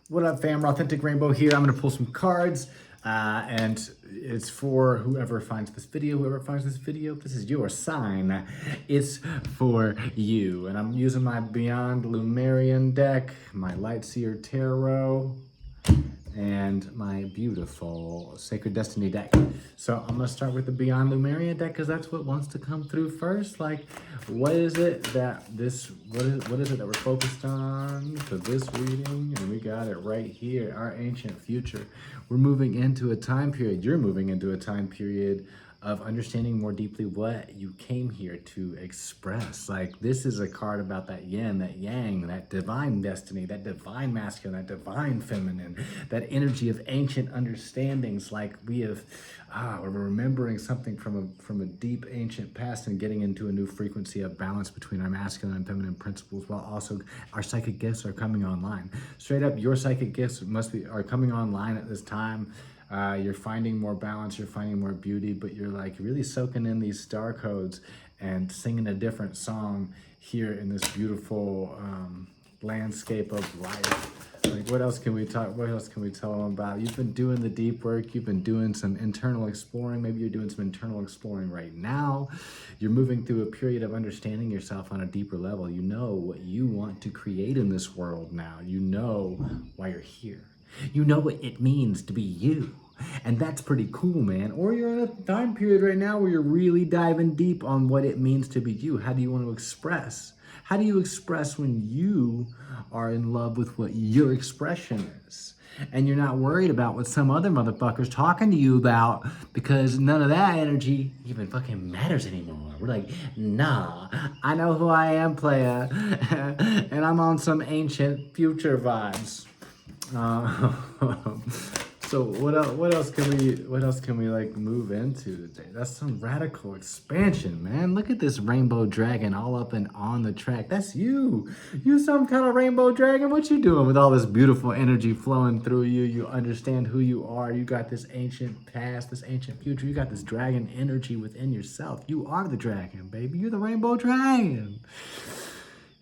What up, fam? Authentic Rainbow here. I'm going to pull some cards, and it's for whoever finds this video. Whoever finds this video, this is your sign. It's for you. And I'm using my Beyond Lumerian deck, my Lightseer Tarot, and my beautiful Sacred Destiny deck. So I'm gonna start with the Beyond Lumeria deck because that's what wants to come through first. Like, what is it that what is it that we're focused on for this reading? And we got it right here, our ancient future. We're moving into a time period, you're moving into a time period of understanding more deeply what you came here to express. Like, this is a card about that yin, that yang, that divine destiny, that divine masculine, that divine feminine, that energy of ancient understandings. Like, we're remembering something from a deep ancient past and getting into a new frequency of balance between our masculine and feminine principles, while also our psychic gifts are coming online. Straight up, your psychic gifts are coming online at this time. You're finding more balance, you're finding more beauty, but you're like really soaking in these star codes and singing a different song here in this beautiful landscape of life. Like, what else can we talk? What else can we tell them about? You've been doing the deep work. You've been doing some internal exploring. Maybe you're doing some internal exploring right now. You're moving through a period of understanding yourself on a deeper level. You know what you want to create in this world now. You know why you're here. You know what it means to be you. And that's pretty cool, man. Or you're in a time period right now where you're really diving deep on what it means to be you. How do you want to express? How do you express when you are in love with what your expression is? And you're not worried about what some other motherfucker's talking to you about, because none of that energy even fucking matters anymore. We're like, nah, I know who I am, playa. And I'm on some ancient future vibes. So what else can we like move into today? That's some radical expansion, man. Look at this rainbow dragon all up and on the track. That's you. You some kind of rainbow dragon. What you doing with all this beautiful energy flowing through you? You understand who you are. You got this ancient past, this ancient future. You got this dragon energy within yourself. You are the dragon, baby. You're the rainbow dragon.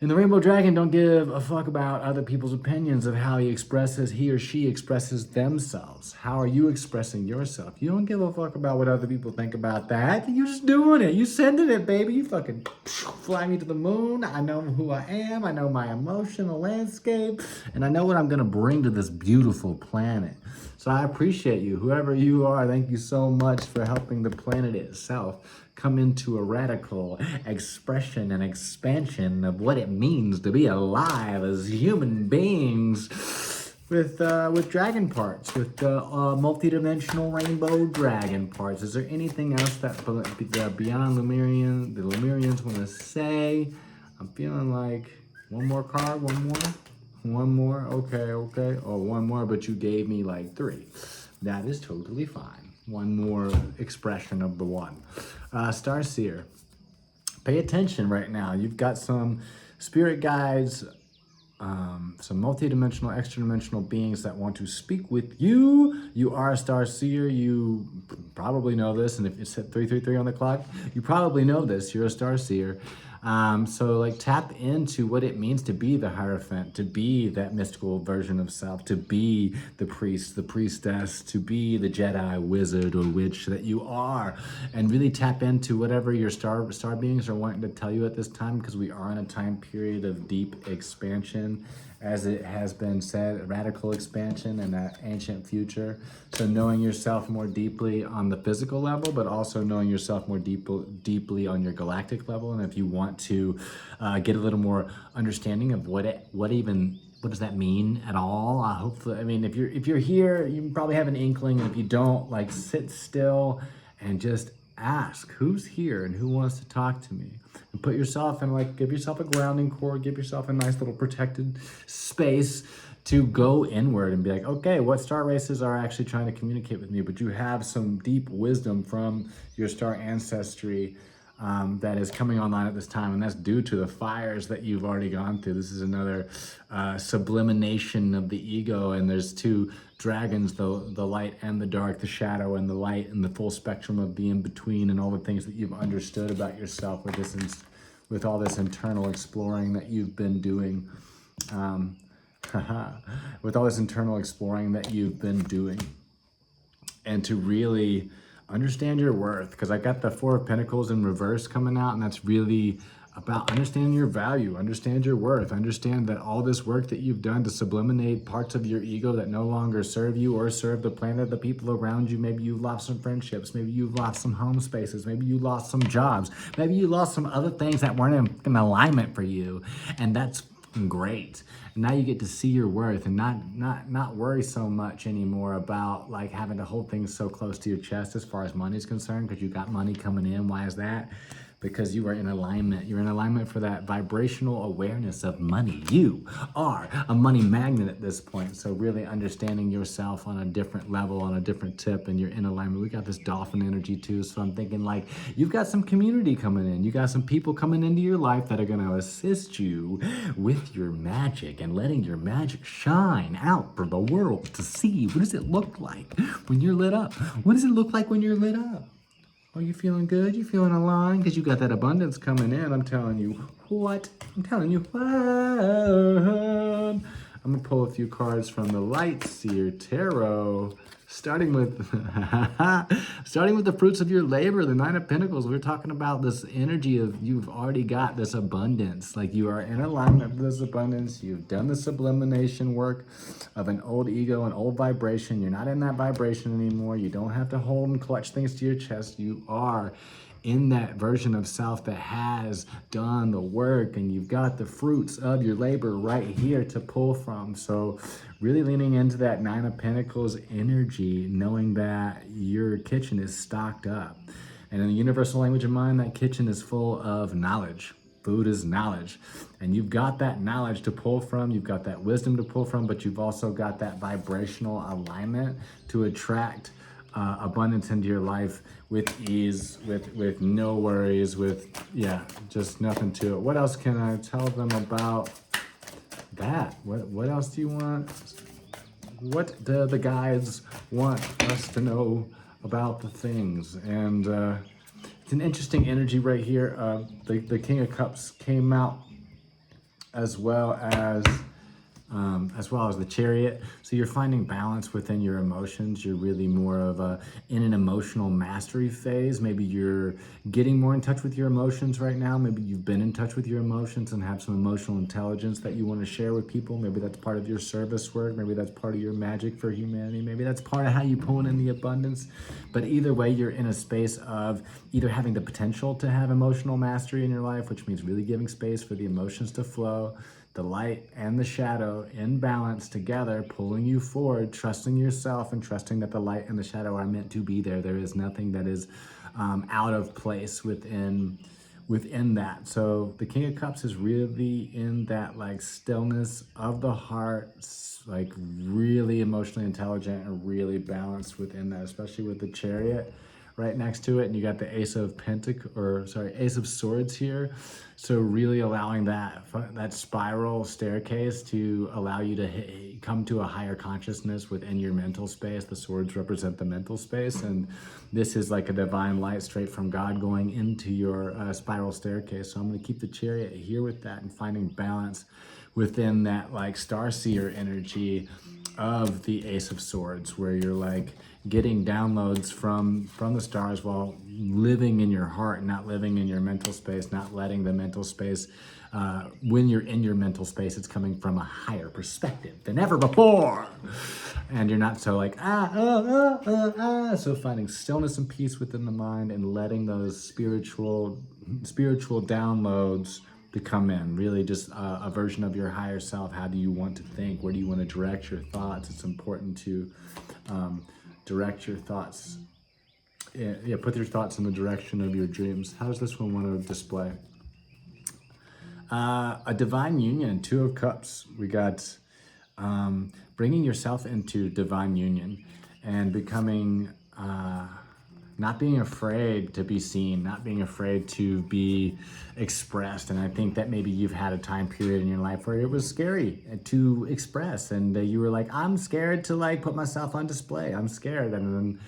And the rainbow dragon don't give a fuck about other people's opinions of how he or she expresses themselves. How are you expressing yourself? You don't give a fuck about what other people think about that. You're just doing it. You sending it, baby. You fucking fly me to the moon. I know who I am. I know my emotional landscape. And I know what I'm going to bring to this beautiful planet. So I appreciate you. Whoever you are, thank you so much for helping the planet itself come into a radical expression and expansion of what it means to be alive as human beings with dragon parts, with multidimensional rainbow dragon parts. Is there anything else that the Beyond Lumerian, the Lumerians want to say? I'm feeling like one more card, one more, okay. Oh, one more, but you gave me like 3. That is totally fine. One more expression of the one. Starseer, pay attention right now. You've got some spirit guides, some multidimensional, extra-dimensional beings that want to speak with you. You are a Starseer. You probably know this, and if it's at 333 on the clock, you probably know this. You're a Starseer. So like, tap into what it means to be the Hierophant, to be that mystical version of self, to be the priest, the priestess, to be the Jedi, wizard, or witch that you are, and really tap into whatever your star beings are wanting to tell you at this time, because we are in a time period of deep expansion, as it has been said, radical expansion and that ancient future. So knowing yourself more deeply on the physical level, but also knowing yourself more deeply on your galactic level. And if you want to get a little more understanding of what does that mean at all? Hopefully, I mean, if you're here, you probably have an inkling. And if you don't, like, sit still and just ask who's here and who wants to talk to me, and put yourself in, like, give yourself a grounding cord, give yourself a nice little protected space to go inward and be like, okay, what star races are actually trying to communicate with me? But you have some deep wisdom from your star ancestry that is coming online at this time, and that's due to the fires that you've already gone through. This is another sublimination of the ego, and there's 2 dragons, the light and the dark, the shadow and the light, and the full spectrum of the in-between, and all the things that you've understood about yourself with all this internal exploring that you've been doing. with all this internal exploring that you've been doing, and to really understand your worth. Because I got the Four of Pentacles in reverse coming out, and that's really about understanding your value, understand your worth, understand that all this work that you've done to subliminate parts of your ego that no longer serve you or serve the planet, the people around you. Maybe you've lost some friendships, maybe you've lost some home spaces, maybe you lost some jobs, maybe you lost some other things that weren't in alignment for you, and that's great. And now you get to see your worth and not worry so much anymore about like having to hold things so close to your chest as far as money is concerned, because you got money coming in. Why is that? Because you are in alignment. You're in alignment for that vibrational awareness of money. You are a money magnet at this point. So really understanding yourself on a different level, on a different tip, and you're in alignment. We got this dolphin energy too. So I'm thinking like you've got some community coming in. You got some people coming into your life that are going to assist you with your magic and letting your magic shine out for the world to see. What does it look like when you're lit up? What does it look like when you're lit up? Are you feeling good? You feeling aligned? Because you got that abundance coming in. I'm telling you what. I'm telling you what. I'm going to pull a few cards from the Light Seer Tarot. Starting with the fruits of your labor, the Nine of Pentacles. We're talking about this energy of you've already got this abundance. Like you are in alignment with this abundance. You've done the sublimation work of an old ego, an old vibration. You're not in that vibration anymore. You don't have to hold and clutch things to your chest. You are in that version of self that has done the work, and you've got the fruits of your labor right here to pull from. So really leaning into that Nine of Pentacles energy, knowing that your kitchen is stocked up. And in the universal language of mind, that kitchen is full of knowledge. Food is knowledge. And you've got that knowledge to pull from, you've got that wisdom to pull from, but you've also got that vibrational alignment to attract abundance into your life with ease, with no worries, with, just nothing to it. What else can I tell them about that? What else do you want? What do the guides want us to know about the things? And it's an interesting energy right here. The King of Cups came out as well as the Chariot. So you're finding balance within your emotions. You're really more of in an emotional mastery phase. Maybe you're getting more in touch with your emotions right now. Maybe you've been in touch with your emotions and have some emotional intelligence that you want to share with people. Maybe that's part of your service work. Maybe that's part of your magic for humanity. Maybe that's part of how you pull in the abundance. But either way, you're in a space of either having the potential to have emotional mastery in your life, which means really giving space for the emotions to flow, the light and the shadow in balance together, pulling you forward, trusting yourself and trusting that the light and the shadow are meant to be there. There is nothing that is out of place within that. So the King of Cups is really in that like stillness of the heart, like really emotionally intelligent and really balanced within that, especially with the Chariot right next to it, and you got the Ace of Swords here. So really allowing that spiral staircase to allow you to come to a higher consciousness within your mental space. The swords represent the mental space, and this is like a divine light straight from God going into your spiral staircase. So I'm going to keep the Chariot here with that and finding balance within that like Starseer energy of the Ace of Swords, where you're like getting downloads from the stars while living in your heart, not living in your mental space, not letting the mental space, when you're in your mental space, it's coming from a higher perspective than ever before. And you're not so like, So finding stillness and peace within the mind and letting those spiritual downloads to come in, really just a version of your higher self. How do you want to think? Where do you want to direct your thoughts? It's important to direct your thoughts. Put your thoughts in the direction of your dreams. How does this one want to display? A divine union, Two of Cups. We got bringing yourself into divine union and becoming, not being afraid to be seen, not being afraid to be expressed. And I think that maybe you've had a time period in your life where it was scary to express, and you were like, I'm scared to like put myself on display. I'm scared. And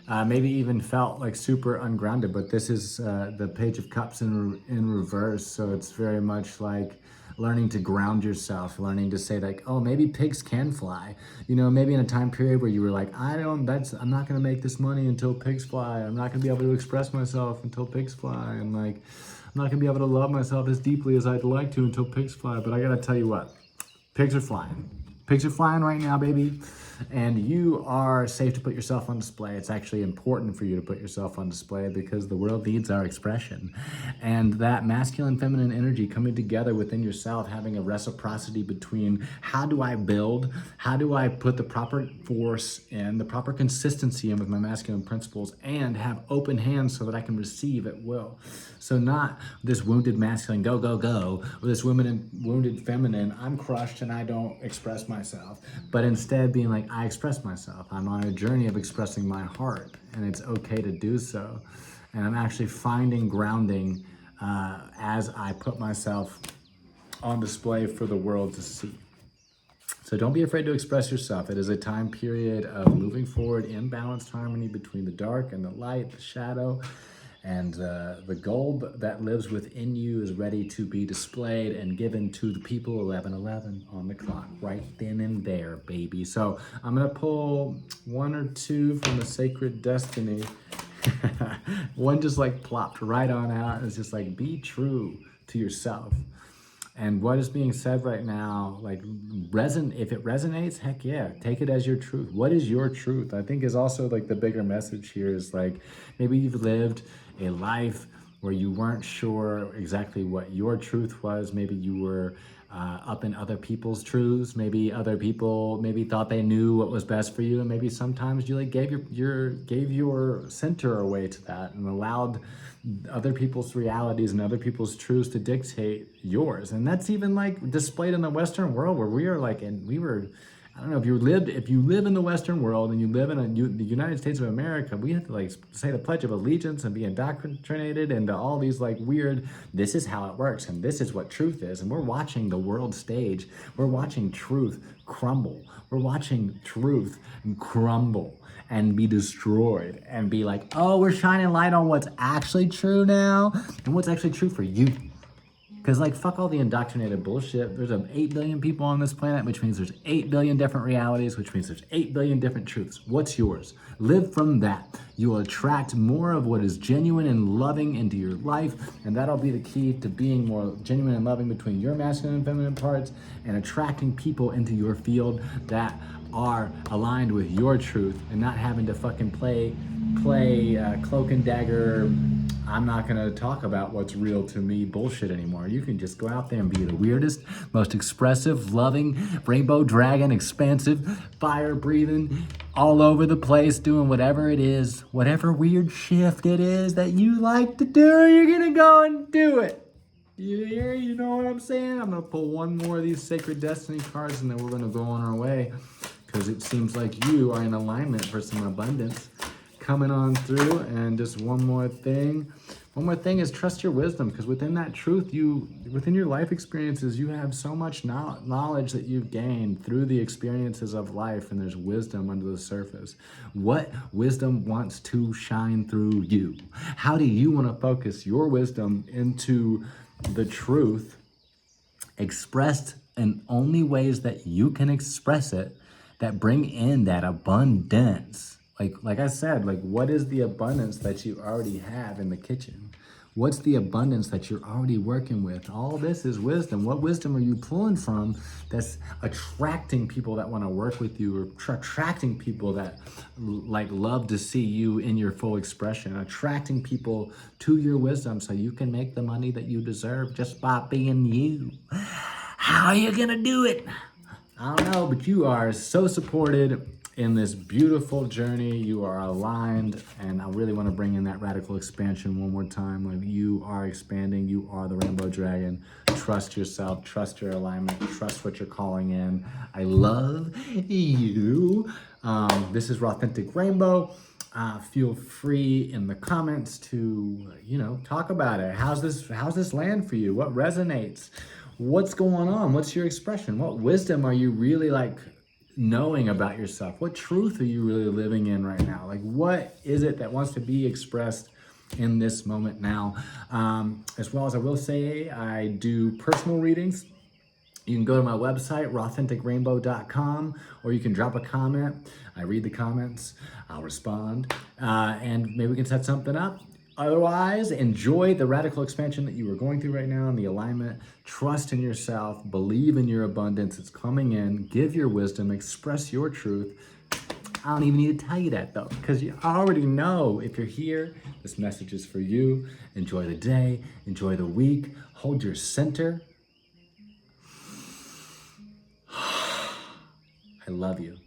then maybe even felt like super ungrounded. But this is the Page of Cups in reverse. So it's very much like learning to ground yourself, learning to say like, oh, maybe pigs can fly. You know, maybe in a time period where you were like, I'm not gonna make this money until pigs fly. I'm not gonna be able to express myself until pigs fly. And like, I'm not gonna be able to love myself as deeply as I'd like to until pigs fly. But I gotta tell you what, pigs are flying. Pigs are flying right now, baby. And you are safe to put yourself on display. It's actually important for you to put yourself on display because the world needs our expression. And that masculine, feminine energy coming together within yourself, having a reciprocity between how do I build, how do I put the proper force in, the proper consistency in with my masculine principles, and have open hands so that I can receive at will. So not this wounded masculine, go, go, go, or this wounded feminine, I'm crushed and I don't express myself. But instead being like, I express myself. I'm on a journey of expressing my heart, and it's okay to do so. And I'm actually finding grounding as I put myself on display for the world to see. So don't be afraid to express yourself. It is a time period of moving forward in balanced harmony between the dark and the light, the shadow, and the gold that lives within you is ready to be displayed and given to the people 11:11 on the clock, right then and there, baby. So I'm gonna pull one or two from the Sacred Destiny. One just like plopped right on out. It's just like, be true to yourself. And what is being said right now, like if it resonates, heck yeah, take it as your truth. What is your truth? I think is also like the bigger message here is like, maybe you've lived a life where you weren't sure exactly what your truth was. Maybe you were up in other people's truths. Maybe other people thought they knew what was best for you, and maybe sometimes you like gave your center away to that and allowed other people's realities and other people's truths to dictate yours. And that's even like displayed in the Western world where we are like, I don't know, if you live in the Western world and you live in the United States of America, we have to like say the Pledge of Allegiance and be indoctrinated into all these like weird, this is how it works and this is what truth is. And we're watching the world stage. We're watching truth crumble. We're watching truth crumble and be destroyed and be like, oh, we're shining light on what's actually true now and what's actually true for you. Because like, fuck all the indoctrinated bullshit. There's 8 billion people on this planet, which means there's 8 billion different realities, which means there's 8 billion different truths. What's yours? Live from that. You will attract more of what is genuine and loving into your life, and that'll be the key to being more genuine and loving between your masculine and feminine parts and attracting people into your field that are aligned with your truth and not having to fucking play cloak and dagger, I'm not gonna talk about what's real to me bullshit anymore. You can just go out there and be the weirdest, most expressive, loving, rainbow dragon, expansive, fire breathing, all over the place, doing whatever it is, whatever weird shift it is that you like to do, you're gonna go and do it. You know what I'm saying? I'm gonna pull one more of these Sacred Destiny cards and then we're gonna go on our way, because it seems like you are in alignment for some abundance coming on through. And just one more thing is trust your wisdom, because within that truth, within your life experiences, you have so much knowledge that you've gained through the experiences of life, and there's wisdom under the surface. What wisdom wants to shine through you? How do you want to focus your wisdom into the truth expressed in only ways that you can express it, that bring in that abundance? Like I said, like, what is the abundance that you already have in the kitchen? What's the abundance that you're already working with? All this is wisdom. What wisdom are you pulling from that's attracting people that want to work with you, or attracting people that like love to see you in your full expression, attracting people to your wisdom so you can make the money that you deserve just by being you? How are you gonna do it? I don't know, but you are so supported in this beautiful journey. You are aligned, and I really want to bring in that radical expansion one more time. Like, you are expanding, you are the rainbow dragon. Trust yourself, trust your alignment, trust what you're calling in. I love you. This is Authentic Rainbow. Feel free in the comments to, talk about it. How's this land for you? What resonates? What's going on? What's your expression? What wisdom are you really like knowing about yourself? What truth are you really living in right now? Like, what is it that wants to be expressed in this moment now? As well as I will say, I do personal readings You can go to my website, rauthenticrainbow.com, or you can drop a comment. I read the comments, I'll respond, and maybe we can set something up. Otherwise, enjoy the radical expansion that you are going through right now and the alignment. Trust in yourself, believe in your abundance. It's coming in. Give your wisdom, express your truth. I don't even need to tell you that though, because you already know if you're here, this message is for you. Enjoy the day, enjoy the week, hold your center. I love you.